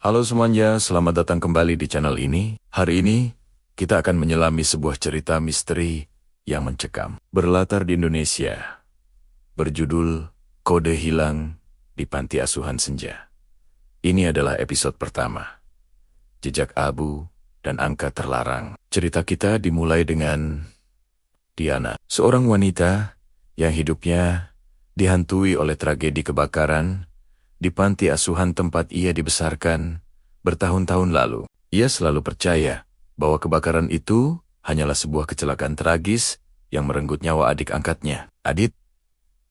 Halo semuanya, selamat datang kembali di channel ini. Hari ini, kita akan menyelami sebuah cerita misteri yang mencekam. Berlatar di Indonesia, berjudul Kode Hilang di Panti Asuhan Senja. Ini adalah episode pertama, Jejak Abu dan Angka Terlarang. Cerita kita dimulai dengan Diana, seorang wanita yang hidupnya dihantui oleh tragedi kebakaran di panti asuhan tempat ia dibesarkan bertahun-tahun lalu. Ia selalu percaya bahwa kebakaran itu hanyalah sebuah kecelakaan tragis yang merenggut nyawa adik angkatnya, Adit.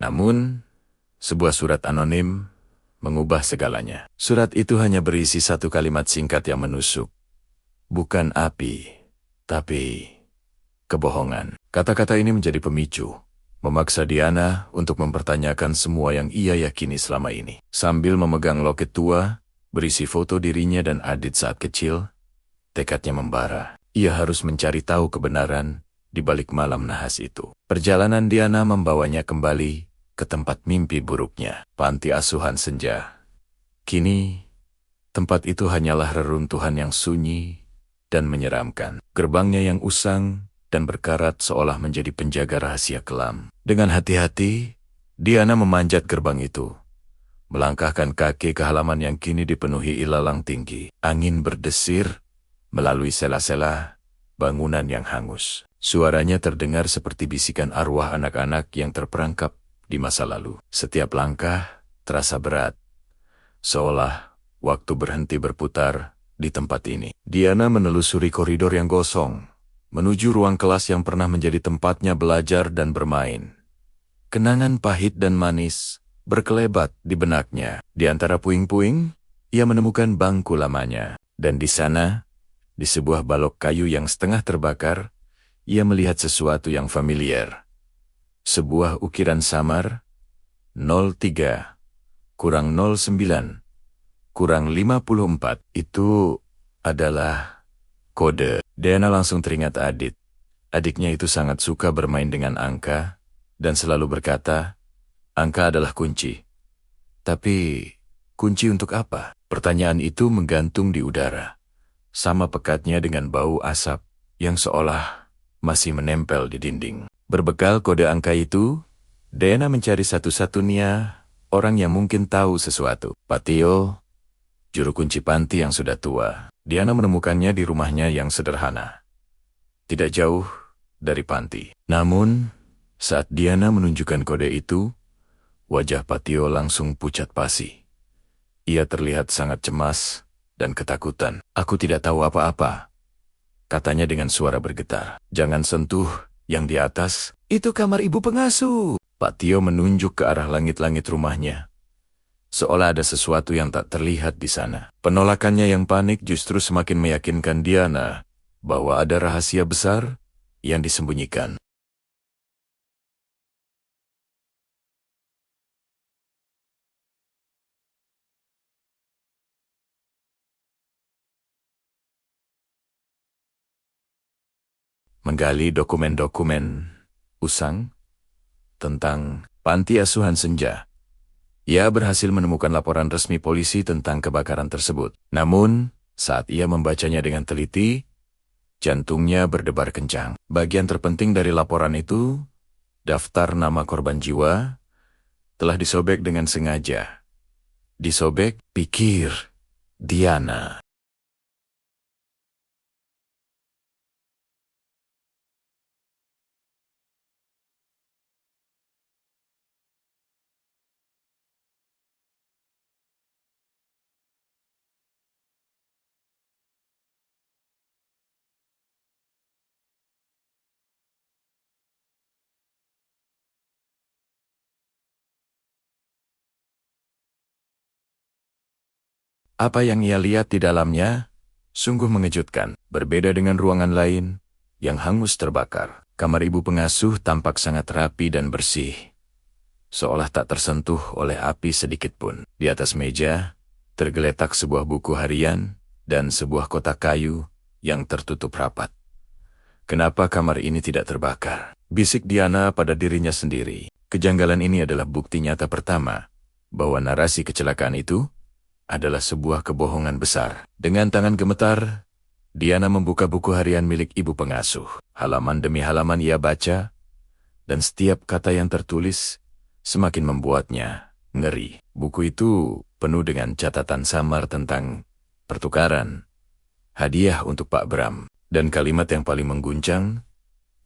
Namun, sebuah surat anonim mengubah segalanya. Surat itu hanya berisi satu kalimat singkat yang menusuk. Bukan api, tapi kebohongan. Kata-kata ini menjadi pemicu, memaksa Diana untuk mempertanyakan semua yang ia yakini selama ini. Sambil memegang loket tua, berisi foto dirinya dan Adit saat kecil, tekadnya membara. Ia harus mencari tahu kebenaran di balik malam nahas itu. Perjalanan Diana membawanya kembali ke tempat mimpi buruknya, Panti Asuhan Senja. Kini, tempat itu hanyalah reruntuhan yang sunyi dan menyeramkan. Gerbangnya yang usang dan berkarat seolah menjadi penjaga rahasia kelam. Dengan hati-hati, Diana memanjat gerbang itu, melangkahkan kaki ke halaman yang kini dipenuhi ilalang tinggi. Angin berdesir melalui sela-sela bangunan yang hangus. Suaranya terdengar seperti bisikan arwah anak-anak yang terperangkap di masa lalu. Setiap langkah terasa berat, seolah waktu berhenti berputar di tempat ini. Diana menelusuri koridor yang gosong, menuju ruang kelas yang pernah menjadi tempatnya belajar dan bermain. Kenangan pahit dan manis berkelebat di benaknya. Di antara puing-puing, ia menemukan bangku lamanya. Dan di sana, di sebuah balok kayu yang setengah terbakar, ia melihat sesuatu yang familiar. Sebuah ukiran samar, 03 kurang 09 kurang 54. Itu adalah kode. Diana langsung teringat Adit. Adiknya itu sangat suka bermain dengan angka dan selalu berkata, angka adalah kunci. Tapi, kunci untuk apa? Pertanyaan itu menggantung di udara, sama pekatnya dengan bau asap yang seolah masih menempel di dinding. Berbekal kode angka itu, Diana mencari satu-satunya orang yang mungkin tahu sesuatu. Patio, juru kunci panti yang sudah tua. Diana menemukannya di rumahnya yang sederhana, tidak jauh dari panti. Namun, saat Diana menunjukkan kode itu, wajah Patio langsung pucat pasi. Ia terlihat sangat cemas dan ketakutan. Aku tidak tahu apa-apa, katanya dengan suara bergetar. Jangan sentuh yang di atas, itu kamar ibu pengasuh. Patio menunjuk ke arah langit-langit rumahnya, seolah ada sesuatu yang tak terlihat di sana. Penolakannya yang panik justru semakin meyakinkan Diana bahwa ada rahasia besar yang disembunyikan. Menggali dokumen-dokumen usang tentang Panti Asuhan Senja, ia berhasil menemukan laporan resmi polisi tentang kebakaran tersebut. Namun, saat ia membacanya dengan teliti, jantungnya berdebar kencang. Bagian terpenting dari laporan itu, daftar nama korban jiwa, telah disobek dengan sengaja. Disobek, pikir Diana. Apa yang ia lihat di dalamnya sungguh mengejutkan. Berbeda dengan ruangan lain yang hangus terbakar, kamar ibu pengasuh tampak sangat rapi dan bersih, seolah tak tersentuh oleh api sedikit pun. Di atas meja tergeletak sebuah buku harian dan sebuah kotak kayu yang tertutup rapat. Kenapa kamar ini tidak terbakar? Bisik Diana pada dirinya sendiri. Kejanggalan ini adalah bukti nyata pertama bahwa narasi kecelakaan itu adalah sebuah kebohongan besar. Dengan tangan gemetar, Diana membuka buku harian milik ibu pengasuh. Halaman demi halaman ia baca, dan setiap kata yang tertulis semakin membuatnya ngeri. Buku itu penuh dengan catatan samar tentang pertukaran, hadiah untuk Pak Bram, dan kalimat yang paling mengguncang,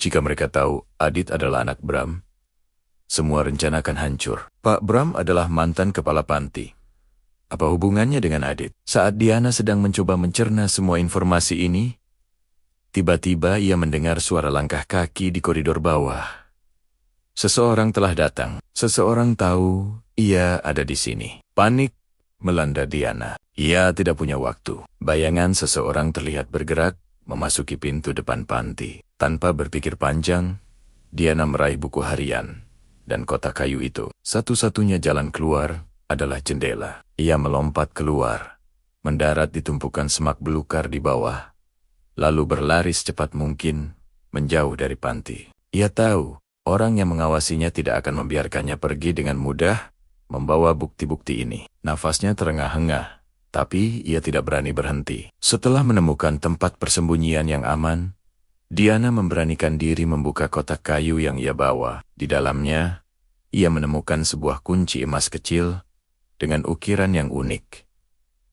jika mereka tahu Adit adalah anak Bram, semua rencana akan hancur. Pak Bram adalah mantan kepala panti. Apa hubungannya dengan Adit? Saat Diana sedang mencoba mencerna semua informasi ini, tiba-tiba ia mendengar suara langkah kaki di koridor bawah. Seseorang telah datang. Seseorang tahu ia ada di sini. Panik melanda Diana. Ia tidak punya waktu. Bayangan seseorang terlihat bergerak memasuki pintu depan panti. Tanpa berpikir panjang, Diana meraih buku harian dan kotak kayu itu. Satu-satunya jalan keluar adalah jendela. Ia melompat keluar, mendarat di tumpukan semak belukar di bawah, lalu berlari secepat mungkin menjauh dari panti. Ia tahu orang yang mengawasinya tidak akan membiarkannya pergi dengan mudah membawa bukti-bukti ini. Nafasnya terengah-engah, tapi ia tidak berani berhenti. Setelah menemukan tempat persembunyian yang aman, Diana memberanikan diri membuka kotak kayu yang ia bawa. Di dalamnya, ia menemukan sebuah kunci emas kecil dengan ukiran yang unik,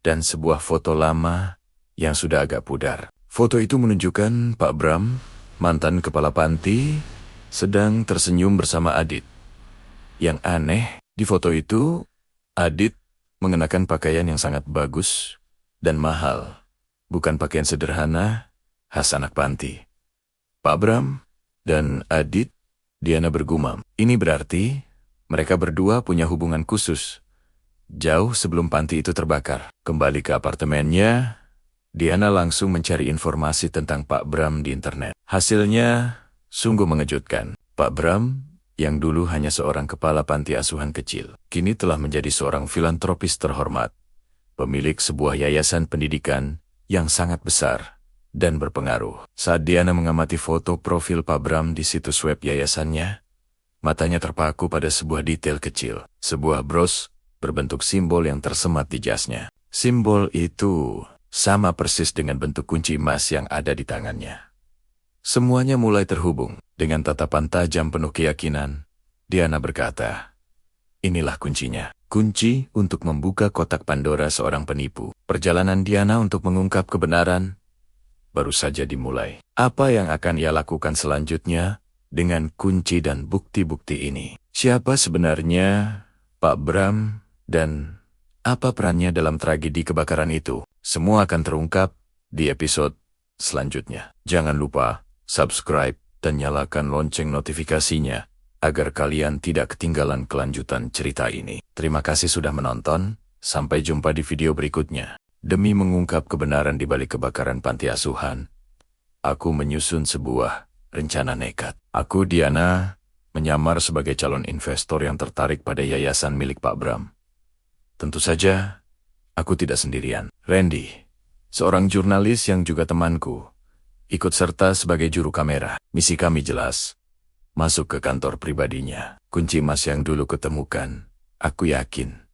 dan sebuah foto lama yang sudah agak pudar. Foto itu menunjukkan Pak Bram, mantan kepala panti, sedang tersenyum bersama Adit. Yang aneh, di foto itu, Adit mengenakan pakaian yang sangat bagus dan mahal, bukan pakaian sederhana khas anak panti. Pak Bram dan Adit, Diana bergumam. Ini berarti mereka berdua punya hubungan khusus. Jauh sebelum panti itu terbakar. Kembali ke apartemennya, Diana langsung mencari informasi tentang Pak Bram di internet. Hasilnya sungguh mengejutkan. Pak Bram, yang dulu hanya seorang kepala panti asuhan kecil, kini telah menjadi seorang filantropis terhormat, pemilik sebuah yayasan pendidikan yang sangat besar dan berpengaruh. Saat Diana mengamati foto profil Pak Bram di situs web yayasannya, matanya terpaku pada sebuah detail kecil, sebuah bros berbentuk simbol yang tersemat di jasnya. Simbol itu sama persis dengan bentuk kunci emas yang ada di tangannya. Semuanya mulai terhubung. Dengan tatapan tajam penuh keyakinan, Diana berkata, inilah kuncinya. Kunci untuk membuka kotak Pandora seorang penipu. Perjalanan Diana untuk mengungkap kebenaran baru saja dimulai. Apa yang akan ia lakukan selanjutnya dengan kunci dan bukti-bukti ini? Siapa sebenarnya Pak Bram dan apa perannya dalam tragedi kebakaran itu? Semua akan terungkap di episode selanjutnya. Jangan lupa subscribe dan nyalakan lonceng notifikasinya agar kalian tidak ketinggalan kelanjutan cerita ini. Terima kasih sudah menonton. Sampai jumpa di video berikutnya. Demi mengungkap kebenaran di balik kebakaran panti asuhan, aku menyusun sebuah rencana nekat. Aku, Diana, menyamar sebagai calon investor yang tertarik pada yayasan milik Pak Bram. Tentu saja, aku tidak sendirian. Randy, seorang jurnalis yang juga temanku, ikut serta sebagai juru kamera. Misi kami jelas, masuk ke kantor pribadinya. Kunci emas yang dulu kutemukan, aku yakin,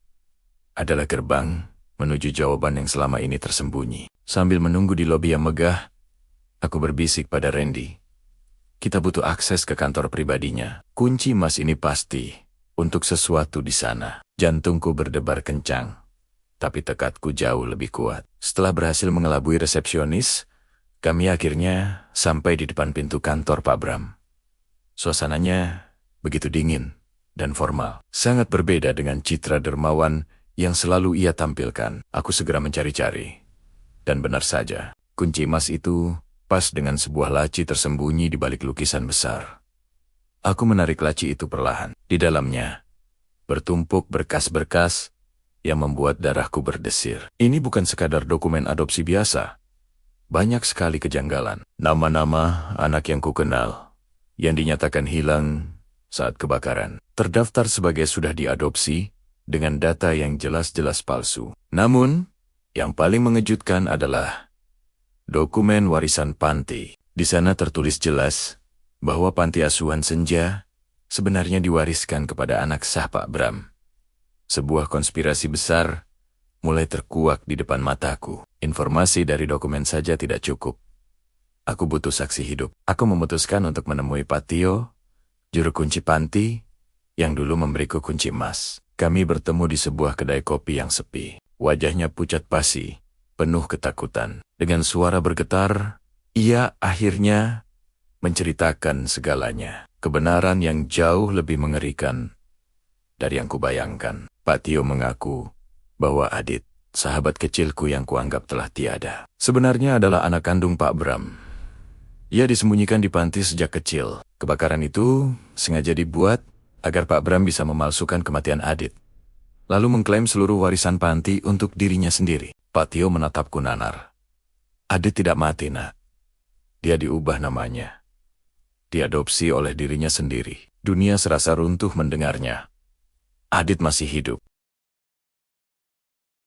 adalah gerbang menuju jawaban yang selama ini tersembunyi. Sambil menunggu di lobi yang megah, aku berbisik pada Randy. Kita butuh akses ke kantor pribadinya. Kunci emas ini pasti untuk sesuatu di sana. Jantungku berdebar kencang, tapi tekadku jauh lebih kuat. Setelah berhasil mengelabui resepsionis, kami akhirnya sampai di depan pintu kantor Pak Bram. Suasananya begitu dingin dan formal. Sangat berbeda dengan citra dermawan yang selalu ia tampilkan. Aku segera mencari-cari. Dan benar saja, kunci emas itu pas dengan sebuah laci tersembunyi di balik lukisan besar. Aku menarik laci itu perlahan. Di dalamnya bertumpuk berkas-berkas yang membuat darahku berdesir. Ini bukan sekadar dokumen adopsi biasa. Banyak sekali kejanggalan. Nama-nama anak yang kukenal, yang dinyatakan hilang saat kebakaran, terdaftar sebagai sudah diadopsi dengan data yang jelas-jelas palsu. Namun, yang paling mengejutkan adalah dokumen warisan panti. Di sana tertulis jelas bahwa panti asuhan Senja sebenarnya diwariskan kepada anak sah Pak Bram. Sebuah konspirasi besar mulai terkuak di depan mataku. Informasi dari dokumen saja tidak cukup. Aku butuh saksi hidup. Aku memutuskan untuk menemui Pak Tio, juru kunci panti, yang dulu memberiku kunci emas. Kami bertemu di sebuah kedai kopi yang sepi. Wajahnya pucat pasi, penuh ketakutan. Dengan suara bergetar, ia akhirnya menceritakan segalanya. Kebenaran yang jauh lebih mengerikan dari yang kubayangkan. Pak Tio mengaku bahwa Adit, sahabat kecilku yang kuanggap telah tiada, sebenarnya adalah anak kandung Pak Bram. Ia disembunyikan di panti sejak kecil. Kebakaran itu sengaja dibuat agar Pak Bram bisa memalsukan kematian Adit, lalu mengklaim seluruh warisan panti untuk dirinya sendiri. Pak Tio menatapku nanar. Adit tidak mati, nak. Dia diubah namanya. Diadopsi oleh dirinya sendiri. Dunia serasa runtuh mendengarnya. Adit masih hidup.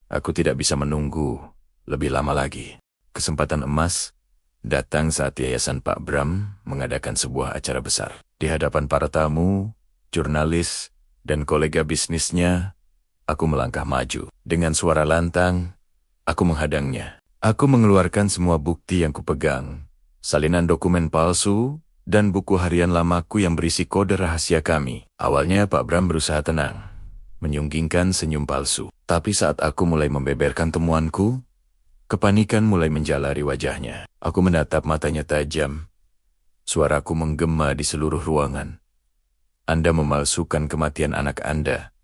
Aku tidak bisa menunggu lebih lama lagi. Kesempatan emas datang saat Yayasan Pak Bram mengadakan sebuah acara besar. Di hadapan para tamu, jurnalis, dan kolega bisnisnya, aku melangkah maju. Dengan suara lantang, aku menghadangnya. Aku mengeluarkan semua bukti yang kupegang, salinan dokumen palsu, dan buku harian lamaku yang berisi kode rahasia kami. Awalnya Pak Bram berusaha tenang, menyunggingkan senyum palsu. Tapi saat aku mulai membeberkan temuanku, kepanikan mulai menjalari wajahnya. Aku menatap matanya tajam. Suaraku menggema di seluruh ruangan. Anda memalsukan kematian anak Anda,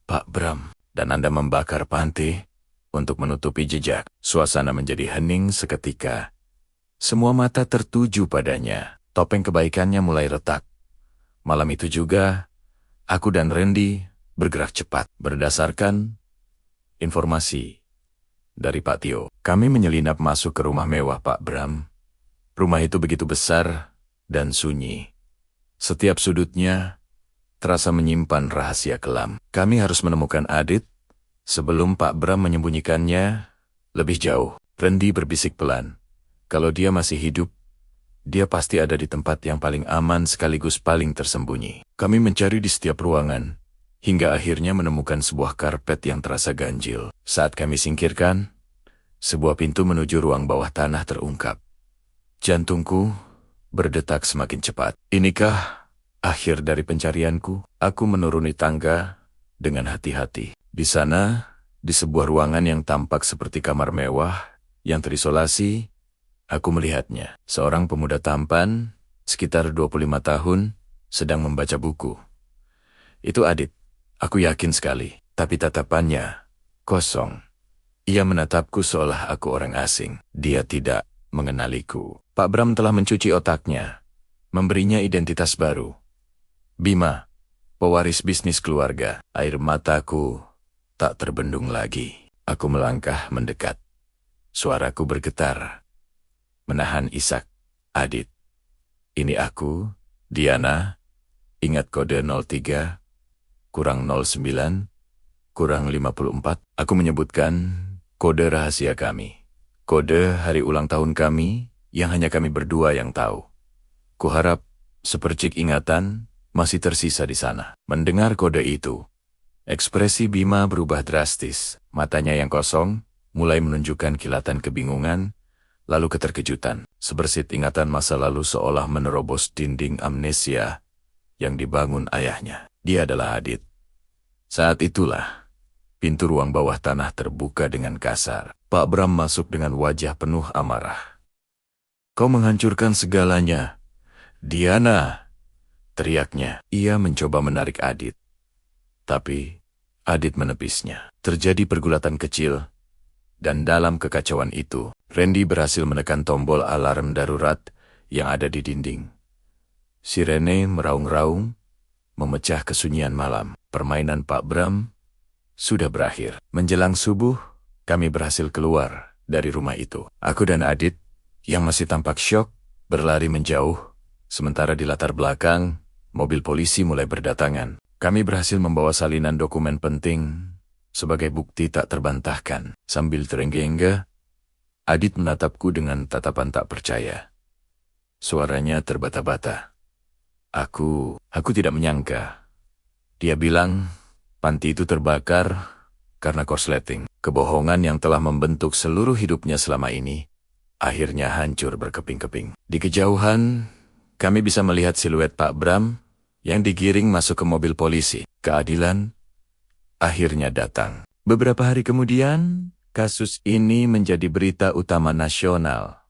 Pak Bram, dan Anda membakar panti untuk menutupi jejak. Suasana menjadi hening seketika. Semua mata tertuju padanya. Topeng kebaikannya mulai retak. Malam itu juga, aku dan Randy bergerak cepat. Berdasarkan informasi dari Pak Tio, kami menyelinap masuk ke rumah mewah Pak Bram. Rumah itu begitu besar dan sunyi. Setiap sudutnya terasa menyimpan rahasia kelam. Kami harus menemukan Adit sebelum Pak Bram menyembunyikannya lebih jauh. Randy berbisik pelan. Kalau dia masih hidup, dia pasti ada di tempat yang paling aman sekaligus paling tersembunyi. Kami mencari di setiap ruangan, hingga akhirnya menemukan sebuah karpet yang terasa ganjil. Saat kami singkirkan, sebuah pintu menuju ruang bawah tanah terungkap. Jantungku berdetak semakin cepat. Inikah akhir dari pencarianku? Aku menuruni tangga dengan hati-hati. Di sana, di sebuah ruangan yang tampak seperti kamar mewah yang terisolasi, aku melihatnya. Seorang pemuda tampan, sekitar 25 tahun, sedang membaca buku. Itu Adit. Aku yakin sekali. Tapi tatapannya kosong. Ia menatapku seolah aku orang asing. Dia tidak mengenaliku. Pak Bram telah mencuci otaknya, memberinya identitas baru. Bima, pewaris bisnis keluarga. Air mataku tak terbendung lagi. Aku melangkah mendekat. Suaraku bergetar, menahan isak. Adit, ini aku, Diana. Ingat kode 03, kurang 09, kurang 54. Aku menyebutkan kode rahasia kami. Kode hari ulang tahun kami yang hanya kami berdua yang tahu. Kuharap sepercik ingatan masih tersisa di sana. Mendengar kode itu, ekspresi Bima berubah drastis. Matanya yang kosong mulai menunjukkan kilatan kebingungan, lalu keterkejutan. Sebersit ingatan masa lalu seolah menerobos dinding amnesia yang dibangun ayahnya. Dia adalah Adit. Saat itulah, pintu ruang bawah tanah terbuka dengan kasar. Pak Bram masuk dengan wajah penuh amarah. Kau menghancurkan segalanya, Diana, teriaknya. Ia mencoba menarik Adit, tapi Adit menepisnya. Terjadi pergulatan kecil, dan dalam kekacauan itu, Randy berhasil menekan tombol alarm darurat yang ada di dinding. Sirene meraung-raung, memecah kesunyian malam. Permainan Pak Bram sudah berakhir. Menjelang subuh, kami berhasil keluar dari rumah itu. Aku dan Adit, yang masih tampak syok, berlari menjauh, sementara di latar belakang, mobil polisi mulai berdatangan. Kami berhasil membawa salinan dokumen penting sebagai bukti tak terbantahkan. Sambil terengah-engah, Adit menatapku dengan tatapan tak percaya. Suaranya terbata-bata. Aku tidak menyangka. Dia bilang, panti itu terbakar karena korsleting. Kebohongan yang telah membentuk seluruh hidupnya selama ini, akhirnya hancur berkeping-keping. Di kejauhan, kami bisa melihat siluet Pak Bram yang digiring masuk ke mobil polisi. Keadilan akhirnya datang. Beberapa hari kemudian, kasus ini menjadi berita utama nasional.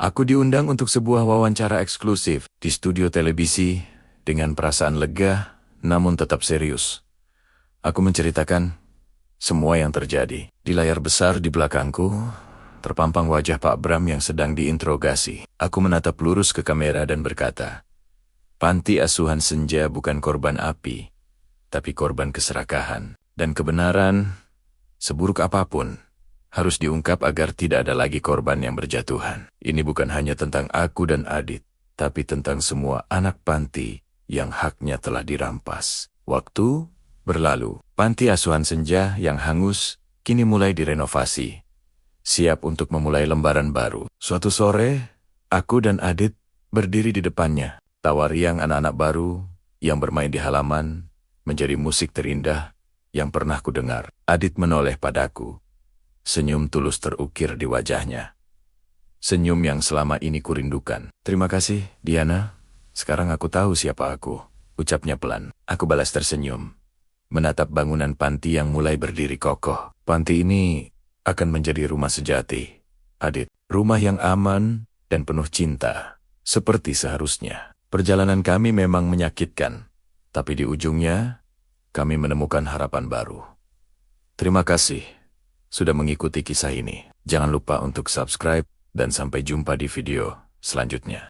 Aku diundang untuk sebuah wawancara eksklusif di studio televisi dengan perasaan lega namun tetap serius. Aku menceritakan semua yang terjadi. Di layar besar di belakangku, terpampang wajah Pak Bram yang sedang diinterogasi. Aku menatap lurus ke kamera dan berkata, "Panti Asuhan Senja bukan korban api, tapi korban keserakahan. Dan kebenaran, seburuk apapun, harus diungkap agar tidak ada lagi korban yang berjatuhan. Ini bukan hanya tentang aku dan Adit, tapi tentang semua anak panti yang haknya telah dirampas." Waktu berlalu. Panti Asuhan Senja yang hangus kini mulai direnovasi, siap untuk memulai lembaran baru. Suatu sore, aku dan Adit berdiri di depannya. Tawa riang anak-anak baru yang bermain di halaman menjadi musik terindah yang pernah kudengar. Adit menoleh padaku. Senyum tulus terukir di wajahnya. Senyum yang selama ini kurindukan. "Terima kasih, Diana. Sekarang aku tahu siapa aku," ucapnya pelan. Aku balas tersenyum, menatap bangunan panti yang mulai berdiri kokoh. Panti ini akan menjadi rumah sejati, Adit. Rumah yang aman dan penuh cinta, seperti seharusnya. Perjalanan kami memang menyakitkan, tapi di ujungnya, kami menemukan harapan baru. Terima kasih sudah mengikuti kisah ini. Jangan lupa untuk subscribe dan sampai jumpa di video selanjutnya.